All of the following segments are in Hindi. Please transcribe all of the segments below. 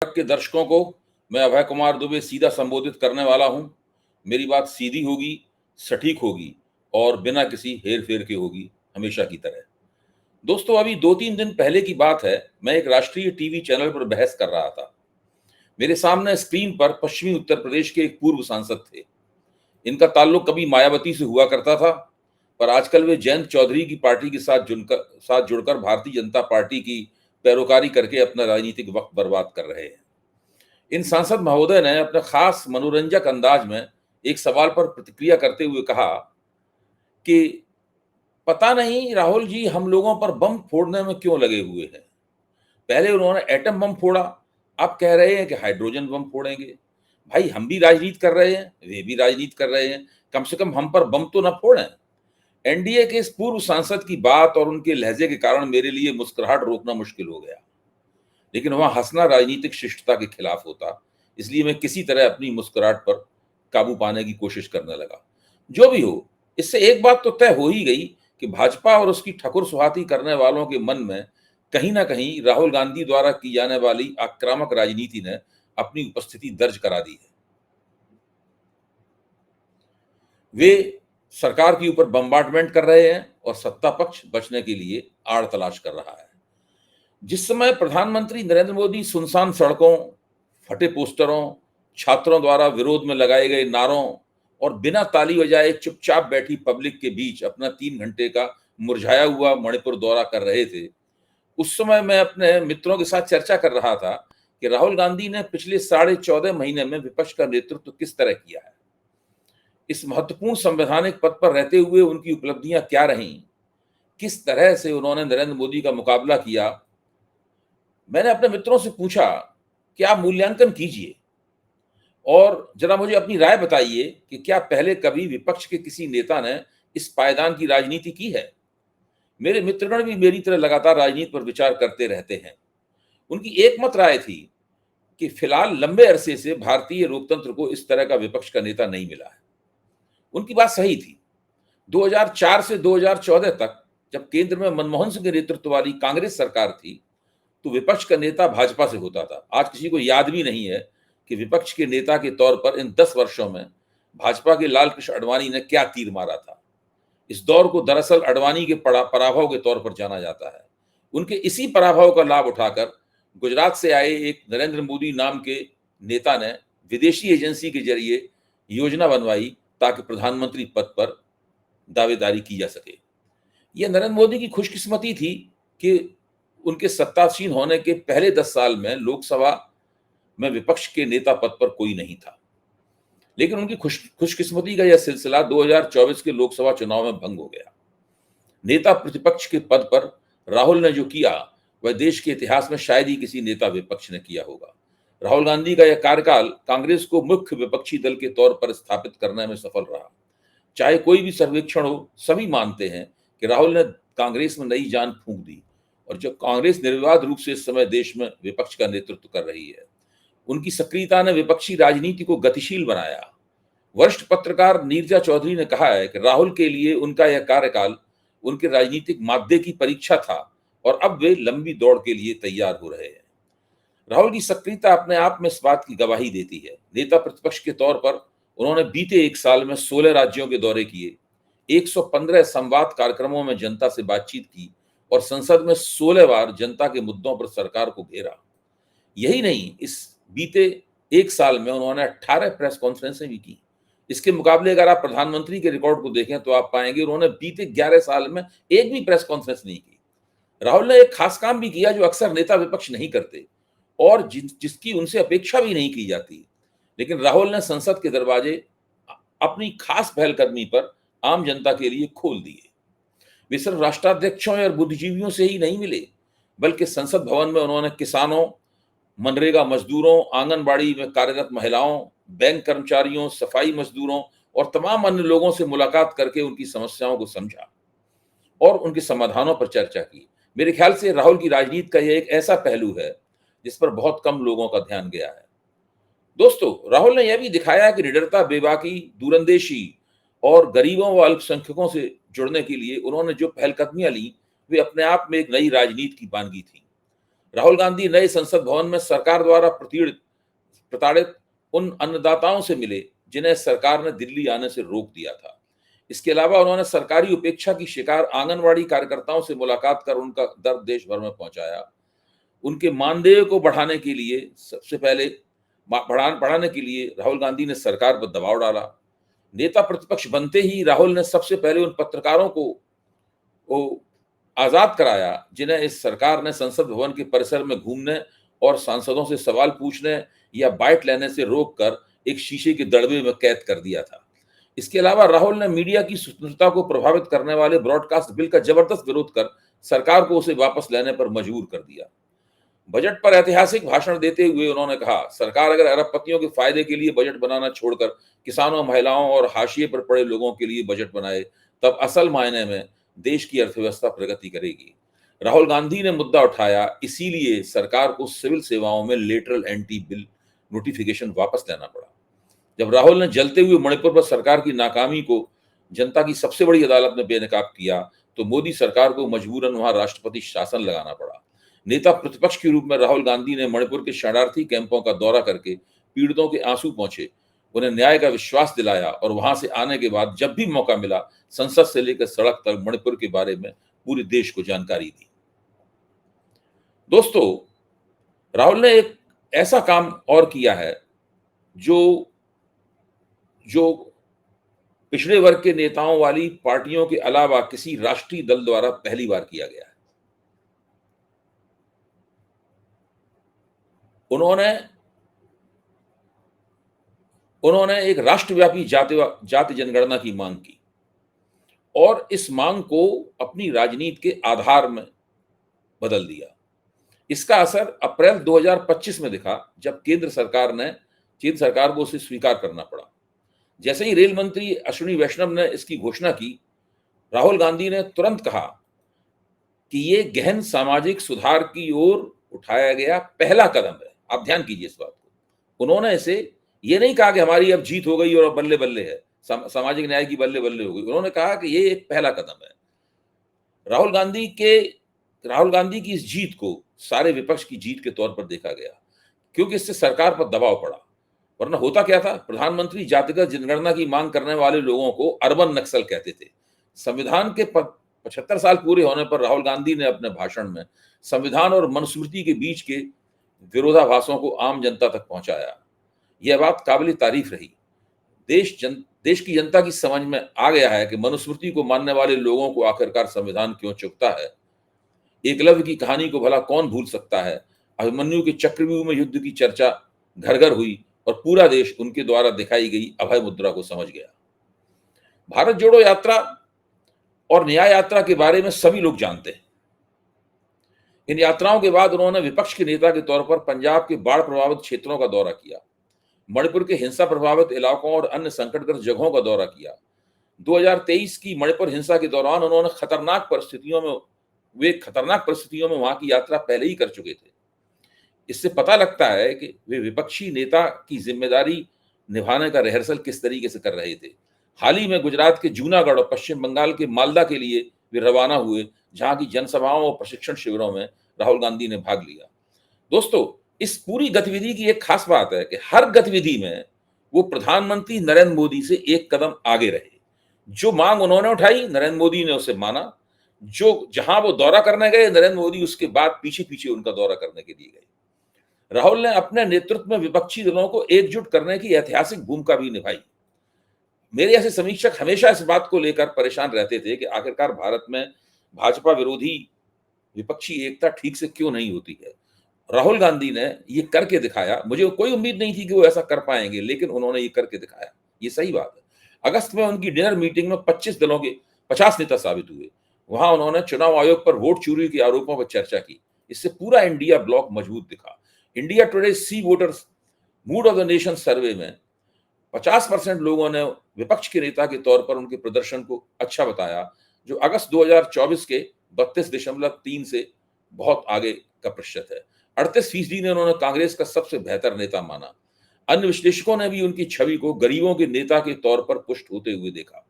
के दर्शकों को मैं अभय कुमार दुबे सीधा संबोधित करने वाला हूं। मेरी बात सीधी होगी, सटीक होगी और बिना किसी हेर-फेर के होगी, हमेशा की तरह। दोस्तों, अभी 2-3 दिन पहले की बात है, मैं एक राष्ट्रीय टीवी चैनल पर बहस कर रहा था। मेरे सामने स्क्रीन पर पश्चिमी उत्तर प्रदेश के एक पूर्व सांसद थे। इनका ताल्लुक कभी मायावती से हुआ करता था, पर आजकल वे जयंत चौधरी की पार्टी के साथ जुड़कर भारतीय जनता पार्टी की पैरोकारी करके अपना राजनीतिक वक्त बर्बाद कर रहे हैं। इन सांसद महोदय ने अपने खास मनोरंजक अंदाज में एक सवाल पर प्रतिक्रिया करते हुए कहा कि पता नहीं राहुल जी हम लोगों पर बम फोड़ने में क्यों लगे हुए हैं। पहले उन्होंने एटम बम फोड़ा, अब कह रहे हैं कि हाइड्रोजन बम फोड़ेंगे। भाई, हम भी राजनीति कर रहे हैं, वे भी राजनीति कर रहे हैं, कम से कम हम पर बम तो न फोड़ें। एनडीए के इस पूर्व सांसद की बात और उनके लहजे के कारण मेरे लिए मुस्कुराहट रोकना मुश्किल हो गया, लेकिन वहां हंसना राजनीतिक शिष्टता के खिलाफ होता, इसलिए मैं किसी तरह अपनी मुस्कुराहट पर काबू पाने की कोशिश करने लगा। जो भी हो, इससे एक बात तो तय हो ही गई कि भाजपा और उसकी ठकुर सुहाती करने वालों के मन में कहीं ना कहीं राहुल गांधी द्वारा की जाने वाली आक्रामक राजनीति ने अपनी उपस्थिति दर्ज करा दी है। वे सरकार के ऊपर बम्बार्डमेंट कर रहे हैं और सत्ता पक्ष बचने के लिए आड़ तलाश कर रहा है। जिस समय प्रधानमंत्री नरेंद्र मोदी सुनसान सड़कों, फटे पोस्टरों, छात्रों द्वारा विरोध में लगाए गए नारों और बिना ताली बजाए चुपचाप बैठी पब्लिक के बीच अपना 3 घंटे का मुरझाया हुआ मणिपुर दौरा कर रहे थे, उस समय मैं अपने मित्रों के साथ चर्चा कर रहा था कि राहुल गांधी ने पिछले 14.5 महीने में विपक्ष का नेतृत्व किस तरह किया है। इस महत्वपूर्ण संवैधानिक पद पर रहते हुए उनकी उपलब्धियां क्या रहीं, किस तरह से उन्होंने नरेंद्र मोदी का मुकाबला किया। मैंने अपने मित्रों से पूछा कि आप मूल्यांकन कीजिए और जरा मुझे अपनी राय बताइए कि क्या पहले कभी विपक्ष के किसी नेता ने इस पायदान की राजनीति की है। मेरे मित्रगण भी मेरी तरह लगातार राजनीति पर विचार करते रहते हैं। उनकी एकमत राय थी कि फिलहाल लंबे अरसे से भारतीय लोकतंत्र को इस तरह का विपक्ष का नेता नहीं मिला है। उनकी बात सही थी। 2004 से 2014 तक जब केंद्र में मनमोहन सिंह के नेतृत्व वाली कांग्रेस सरकार थी, तो विपक्ष का नेता भाजपा से होता था। आज किसी को याद भी नहीं है कि विपक्ष के नेता के तौर पर इन 10 वर्षों में भाजपा के लाल कृष्ण आडवाणी ने क्या तीर मारा था। इस दौर को दरअसल आडवाणी के पराभव के तौर पर जाना जाता है। उनके इसी पराभव का लाभ उठाकर गुजरात से आए एक नरेंद्र मोदी नाम के नेता ने विदेशी एजेंसी के जरिए योजना बनवाई ताकि प्रधानमंत्री पद पर दावेदारी की जा सके। यह नरेंद्र मोदी की खुशकिस्मती थी कि उनके सत्तासीन होने के पहले 10 साल में लोकसभा में विपक्ष के नेता पद पर कोई नहीं था, लेकिन उनकी खुशकिस्मती का यह सिलसिला 2024 के लोकसभा चुनाव में भंग हो गया। नेता प्रतिपक्ष के पद पर राहुल ने जो किया वह देश के इतिहास में शायद ही किसी नेता विपक्ष ने किया होगा। राहुल गांधी का यह कार्यकाल कांग्रेस को मुख्य विपक्षी दल के तौर पर स्थापित करने में सफल रहा। चाहे कोई भी सर्वेक्षण हो, सभी मानते हैं कि राहुल ने कांग्रेस में नई जान फूंक दी और जो कांग्रेस निर्विवाद रूप से इस समय देश में विपक्ष का नेतृत्व कर रही है, उनकी सक्रियता ने विपक्षी राजनीति को गतिशील बनाया। वरिष्ठ पत्रकार नीरजा चौधरी ने कहा है कि राहुल के लिए उनका यह कार्यकाल उनके राजनीतिक मादे की परीक्षा था और अब वे लंबी दौड़ के लिए तैयार हो रहे हैं। राहुल की सक्रियता अपने आप में इस बात की गवाही देती है। नेता प्रतिपक्ष के तौर पर उन्होंने बीते 1 साल में 16 राज्यों के दौरे किए, 115 संवाद कार्यक्रमों में जनता से बातचीत की और संसद में 16 बार जनता के मुद्दों पर सरकार को घेरा। यही नहीं, इस बीते 1 साल में उन्होंने 18 प्रेस कॉन्फ्रेंसें भी की। इसके मुकाबले अगर आप प्रधानमंत्री के रिकॉर्ड को देखें तो आप पाएंगे उन्होंने बीते 11 साल में एक भी प्रेस कॉन्फ्रेंस नहीं की। राहुल ने एक खास काम भी किया जो अक्सर नेता विपक्ष नहीं करते और जिसकी उनसे अपेक्षा भी नहीं की जाती, लेकिन राहुल ने संसद के दरवाजे अपनी खास पहलकदमी पर आम जनता के लिए खोल दिए। वे सिर्फ राष्ट्राध्यक्षों और बुद्धिजीवियों से ही नहीं मिले, बल्कि संसद भवन में उन्होंने किसानों, मनरेगा मजदूरों, आंगनबाड़ी में कार्यरत महिलाओं, बैंक कर्मचारियों, सफाई मजदूरों और तमाम अन्य लोगों से मुलाकात करके उनकी समस्याओं को समझा और उनके समाधानों पर चर्चा की। मेरे ख्याल से राहुल की राजनीति का यह एक ऐसा पहलू है जिस पर बहुत कम लोगों का ध्यान गया है। दोस्तों, राहुल ने यह भी दिखाया कि निडरता, बेबाकी, दूरंदेशी और गरीबों व अल्पसंख्यकों से जुड़ने के लिए उन्होंने जो पहलकदमियां ली वे अपने आप में एक नई राजनीति की बानगी थी। राहुल गांधी नए संसद भवन में सरकार द्वारा प्रताड़ित उन अन्नदाताओं से मिले जिन्हें सरकार ने दिल्ली आने से रोक दिया था। इसके अलावा उन्होंने सरकारी उपेक्षा की शिकार आंगनवाड़ी कार्यकर्ताओं से मुलाकात कर उनका दर्द देश भर में पहुंचाया। उनके मानदेय को बढ़ाने के लिए सबसे पहले बढ़ाने के लिए राहुल गांधी ने सरकार पर दबाव डाला। नेता प्रतिपक्ष बनते ही राहुल ने सबसे पहले उन पत्रकारों को आजाद कराया जिन्हें इस सरकार ने संसद भवन के परिसर में घूमने और सांसदों से सवाल पूछने या बाइट लेने से रोककर एक शीशे के दड़बे में कैद कर दिया था। इसके अलावा राहुल ने मीडिया की स्वतंत्रता को प्रभावित करने वाले ब्रॉडकास्ट बिल का जबरदस्त विरोध कर सरकार को उसे वापस लेने पर मजबूर कर दिया। बजट पर ऐतिहासिक भाषण देते हुए उन्होंने कहा, सरकार अगर अरबपतियों के फायदे के लिए बजट बनाना छोड़कर किसानों, महिलाओं और हाशिए पर पड़े लोगों के लिए बजट बनाए, तब असल मायने में देश की अर्थव्यवस्था प्रगति करेगी। राहुल गांधी ने मुद्दा उठाया, इसीलिए सरकार को सिविल सेवाओं में लेटरल एंट्री बिल नोटिफिकेशन वापस लेना पड़ा। जब राहुल ने जलते हुए मणिपुर पर सरकार की नाकामी को जनता की सबसे बड़ी अदालत में बेनकाब किया, तो मोदी सरकार को मजबूरन वहां राष्ट्रपति शासन लगाना पड़ा। नेता प्रतिपक्ष के रूप में राहुल गांधी ने मणिपुर के शरणार्थी कैंपों का दौरा करके पीड़ितों के आंसू पहुंचे, उन्हें न्याय का विश्वास दिलाया और वहां से आने के बाद जब भी मौका मिला संसद से लेकर सड़क तक मणिपुर के बारे में पूरे देश को जानकारी दी। दोस्तों, राहुल ने एक ऐसा काम और किया है जो पिछड़े वर्ग के नेताओं वाली पार्टियों के अलावा किसी राष्ट्रीय दल द्वारा पहली बार किया गया है। उन्होंने एक राष्ट्रव्यापी जाति जनगणना की मांग की और इस मांग को अपनी राजनीति के आधार में बदल दिया। इसका असर अप्रैल 2025 में दिखा, जब केंद्र सरकार को उसे स्वीकार करना पड़ा। जैसे ही रेल मंत्री अश्विनी वैष्णव ने इसकी घोषणा की, राहुल गांधी ने तुरंत कहा कि ये गहन सामाजिक सुधार की ओर उठाया गया पहला कदम है। आप ध्यान कीजिए इस बात को। उन्होंने इसे ये नहीं कहा कि हमारी अब जीत हो गई और बल्ले बल्ले है, सामाजिक न्याय की बल्ले बल्ले हो गई। उन्होंने कहा कि ये एक पहला कदम है। राहुल गांधी की इस जीत को सारे विपक्ष की जीत के तौर पर देखा गया, क्योंकि इससे सरकार पर दबाव पड़ा। वरना होता क्या था, प्रधानमंत्री जातिगत जनगणना की मांग करने वाले लोगों को अर्बन नक्सल कहते थे। संविधान के 75 साल पूरे होने पर राहुल गांधी ने अपने भाषण में संविधान और मनुस्मृति के बीच के विरोधाभासों को आम जनता तक पहुंचाया। यह बात काबिल तारीफ रही। देश की जनता की समझ में आ गया है कि मनुस्मृति को मानने वाले लोगों को आखिरकार संविधान क्यों चुभता है। एकलव्य की कहानी को भला कौन भूल सकता है। अभिमन्यु के चक्रव्यूह में युद्ध की चर्चा घर घर हुई और पूरा देश उनके द्वारा दिखाई गई अभय मुद्रा को समझ गया। भारत जोड़ो यात्रा और न्याय यात्रा के बारे में सभी लोग जानते हैं। इन यात्राओं के बाद उन्होंने विपक्ष के नेता के तौर पर पंजाब के बाढ़ प्रभावित क्षेत्रों का दौरा किया, मणिपुर के हिंसा प्रभावित इलाकों और अन्य संकटग्रस्त जगहों का दौरा किया। 2023 की मणिपुर हिंसा के दौरान उन्होंने खतरनाक परिस्थितियों में वहां की यात्रा पहले ही कर चुके थे। इससे पता लगता है कि वे विपक्षी नेता की जिम्मेदारी निभाने का रिहर्सल किस तरीके से कर रहे थे। हाल ही में गुजरात के जूनागढ़ और पश्चिम बंगाल के मालदा के लिए वे रवाना हुए, जहां की जनसभाओं और प्रशिक्षण शिविरों में राहुल गांधी ने भाग लिया। दोस्तों, इस पूरी गतिविधि की एक खास बात है कि हर गतिविधि में वो प्रधानमंत्री नरेंद्र मोदी से एक कदम आगे रहे। जो मांग उन्होंने उठाई, नरेंद्र मोदी ने उसे माना। जहां वो दौरा करने गए, नरेंद्र मोदी उसके बाद पीछे पीछे उनका दौरा करने के लिए गए। राहुल ने अपने नेतृत्व में विपक्षी दलों को एकजुट करने की ऐतिहासिक भूमिका भी निभाई। मेरे ऐसे समीक्षक हमेशा इस बात को लेकर परेशान रहते थे कि आखिरकार भारत में भाजपा विरोधी विपक्षी एकता ठीक से क्यों नहीं होती है। राहुल गांधी ने ये करके दिखाया। मुझे कोई उम्मीद नहीं थी कि वो ऐसा कर पाएंगे, लेकिन उन्होंने ये करके दिखाया। ये सही बात है। अगस्त में उनकी डिनर मीटिंग में 25 दलों के 50 नेता साबित हुए। वहां उन्होंने चुनाव आयोग पर वोट चोरी के आरोपों पर चर्चा की। इससे पूरा इंडिया ब्लॉक मजबूत दिखा। India Today C voters mood of the nation survey में 50% लोगों ने विपक्ष के नेता के तौर पर उनके प्रदर्शन को अच्छा बताया, जो अगस्त 2024 के 32.3 से बहुत आगे का प्रतिशत है। 38% ने उन्होंने कांग्रेस का सबसे बेहतर नेता माना। अन्य विश्लेषकों ने भी उनकी छवि को गरीबों के नेता के तौर पर पुष्ट होते हुए देखा।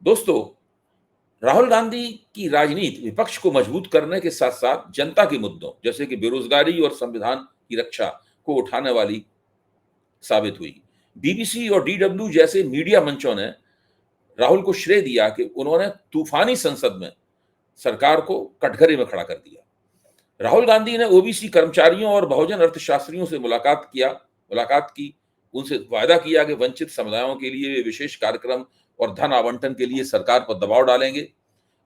दोस्तों, राहुल गांधी की राजनीति विपक्ष को मजबूत करने के साथ साथ जनता के मुद्दों जैसे कि बेरोजगारी और संविधान की रक्षा को उठाने वाली साबित हुई। बीबीसी और डीडब्ल्यू जैसे मीडिया मंचों ने राहुल को श्रेय दिया कि उन्होंने तूफानी संसद में सरकार को कटघरे में खड़ा कर दिया। राहुल गांधी ने ओबीसी कर्मचारियों और बहुजन अर्थशास्त्रियों से मुलाकात की, उनसे वायदा किया कि वंचित समुदायों के लिए वे विशेष कार्यक्रम और धन आवंटन के लिए सरकार पर दबाव डालेंगे।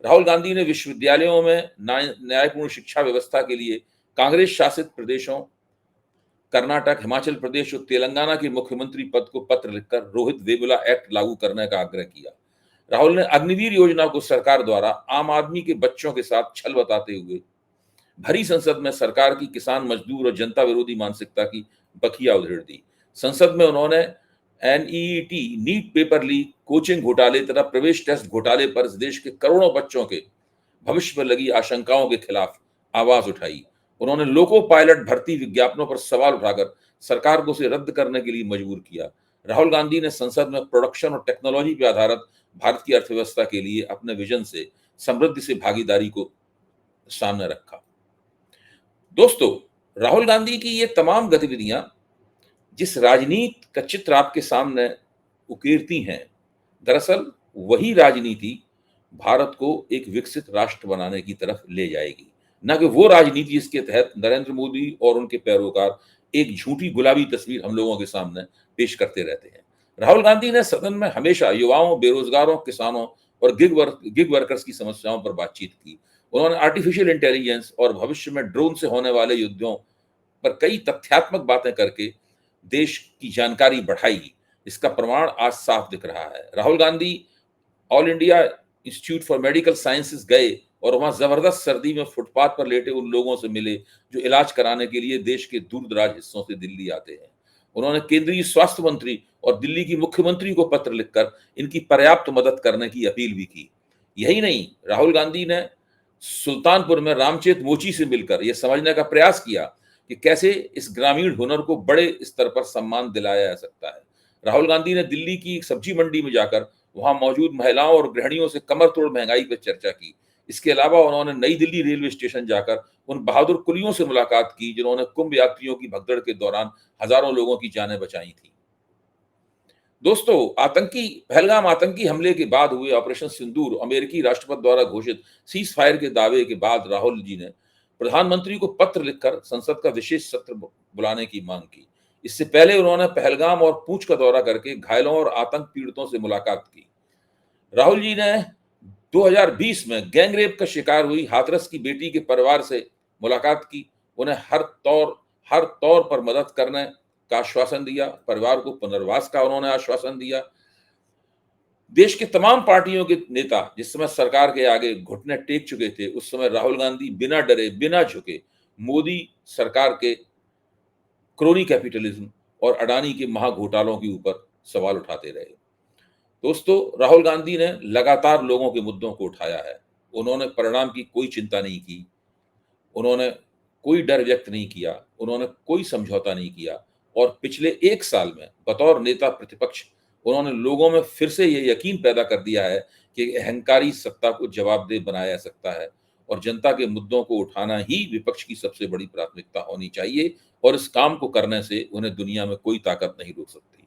राहुल गांधी ने विश्वविद्यालयों में न्यायपूर्ण शिक्षा व्यवस्था के लिए कांग्रेस शासित प्रदेशों कर्नाटक, हिमाचल प्रदेश और तेलंगाना के मुख्यमंत्री पद को पत्र लिखकर रोहित वेमुला एक्ट लागू करने का आग्रह किया। राहुल ने अग्निवीर योजना को सरकार द्वारा आम आदमी के बच्चों के साथ छल बताते हुए भरी संसद में सरकार की किसान, मजदूर और जनता विरोधी मानसिकता की बखिया उधेड़ दी। संसद में उन्होंने NEET, NEET paper leak, coaching घोटाले तथा प्रवेश टेस्ट घोटाले पर इस देश के करोड़ों बच्चों के भविष्य पर लगी आशंकाओं के खिलाफ आवाज उठाई। उन्होंने लोको पायलट भर्ती विज्ञापनों पर सवाल उठाकर सरकार को उसे रद्द करने के लिए मजबूर किया। राहुल गांधी ने संसद में प्रोडक्शन और टेक्नोलॉजी पर आधारित भारत की अर्थव्यवस्था के लिए अपने विजन से समृद्धि से भागीदारी को सामने रखा। दोस्तों, राहुल गांधी की ये तमाम गतिविधियां जिस राजनीति का चित्र आपके सामने उकेरती हैं, दरअसल वही राजनीति भारत को एक विकसित राष्ट्र बनाने की तरफ ले जाएगी, न कि वो राजनीति जिसके तहत नरेंद्र मोदी और उनके पैरोकार एक झूठी गुलाबी तस्वीर हम लोगों के सामने पेश करते रहते हैं। राहुल गांधी ने सदन में हमेशा युवाओं, बेरोजगारों, किसानों और गिग वर्कर्स की समस्याओं पर बातचीत की। उन्होंने आर्टिफिशियल इंटेलिजेंस और भविष्य में ड्रोन से होने वाले युद्धों पर कई तथ्यात्मक बातें करके देश की जानकारी बढ़ाई। इसका प्रमाण आज साफ दिख रहा है। Rahul Gandhi all India institute for medical sciences गए और वहां जबरदस्त सर्दी में फुटपाथ पर लेटे उन लोगों से मिले जो इलाज कराने के लिए देश के दूर दराज हिस्सों से दिल्ली आते हैं। उन्होंने केंद्रीय स्वास्थ्य मंत्री और दिल्ली की मुख्यमंत्री को पत्र लिखकर इनकी पर्याप्त मदद करने की अपील भी की। यही नहीं, राहुल गांधी ने सुल्तानपुर में रामचेत मोची से मिलकर यह समझने का प्रयास किया कि कैसे इस ग्रामीण हुनर को बड़े स्तर पर सम्मान दिलाया जा सकता है। राहुल गांधी ने दिल्ली की सब्जी मंडी में जाकर वहां मौजूद महिलाओं और गृहिणियों से कमर तोड़ महंगाई पर चर्चा की। इसके अलावा उन्होंने नई दिल्ली रेलवे स्टेशन जाकर उन बहादुर कुलियों से मुलाकात की जिन्होंने कुंभ यात्रियों की भगदड़ के दौरान हजारों लोगों की जानें बचाई थी। दोस्तों, पहलगाम आतंकी हमले के बाद हुए ऑपरेशन सिंदूर, अमेरिकी राष्ट्रपति द्वारा घोषित सीज फायर के दावे के बाद राहुल जी ने प्रधानमंत्री को पत्र लिखकर संसद का विशेष सत्र बुलाने की मांग की। इससे पहले उन्होंने पहलगाम और पूंछ का दौरा करके घायलों और आतंक पीड़ितों से मुलाकात की। राहुल जी ने 2020 में गैंगरेप का शिकार हुई हाथरस की बेटी के परिवार से मुलाकात की। उन्हें हर तौर पर मदद करने का आश्वासन दिया। परिवार को पुनर्वास का उन्होंने आश्वासन दिया। देश के तमाम पार्टियों के नेता जिस समय सरकार के आगे घुटने टेक चुके थे, उस समय राहुल गांधी बिना डरे, बिना झुके मोदी सरकार के क्रोनी कैपिटलिज्म और अडानी के महाघोटालों के ऊपर सवाल उठाते रहे। दोस्तों, राहुल गांधी ने लगातार लोगों के मुद्दों को उठाया है। उन्होंने परिणाम की कोई चिंता नहीं की, उन्होंने कोई डर व्यक्त नहीं किया, उन्होंने कोई समझौता नहीं किया और पिछले 1 साल में बतौर नेता प्रतिपक्ष उन्होंने लोगों में फिर से ये यकीन पैदा कर दिया है कि अहंकारी सत्ता को जवाबदेह बनाया जा सकता है और जनता के मुद्दों को उठाना ही विपक्ष की सबसे बड़ी प्राथमिकता होनी चाहिए और इस काम को करने से उन्हें दुनिया में कोई ताकत नहीं रोक सकती।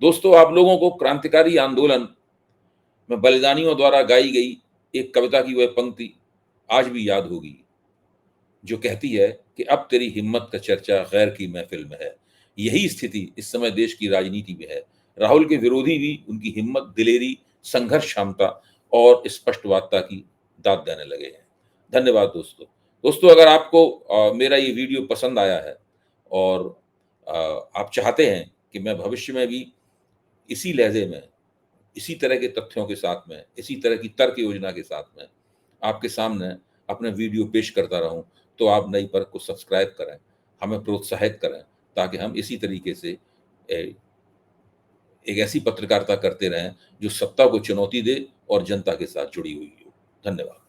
दोस्तों, आप लोगों को क्रांतिकारी आंदोलन में बलिदानियों द्वारा गाई गई एक कविता की वह पंक्ति आज भी याद होगी जो कहती है कि अब तेरी हिम्मत का चर्चा गैर की महफिल में है। यही स्थिति इस समय देश की राजनीति में है। राहुल के विरोधी भी उनकी हिम्मत, दिलेरी, संघर्ष क्षमता और स्पष्टवादिता की दाद देने लगे हैं। धन्यवाद दोस्तों। दोस्तों, अगर आपको मेरा ये वीडियो पसंद आया है और आप चाहते हैं कि मैं भविष्य में भी इसी लहजे में, इसी तरह के तथ्यों के साथ में, इसी तरह की तर्क योजना के साथ में आपके सामने अपने वीडियो पेश करता रहूं, तो आप नई पर को सब्सक्राइब करें, हमें प्रोत्साहित करें ताकि हम इसी तरीके से एक ऐसी पत्रकारिता करते रहें जो सत्ता को चुनौती दे और जनता के साथ जुड़ी हुई हो। धन्यवाद।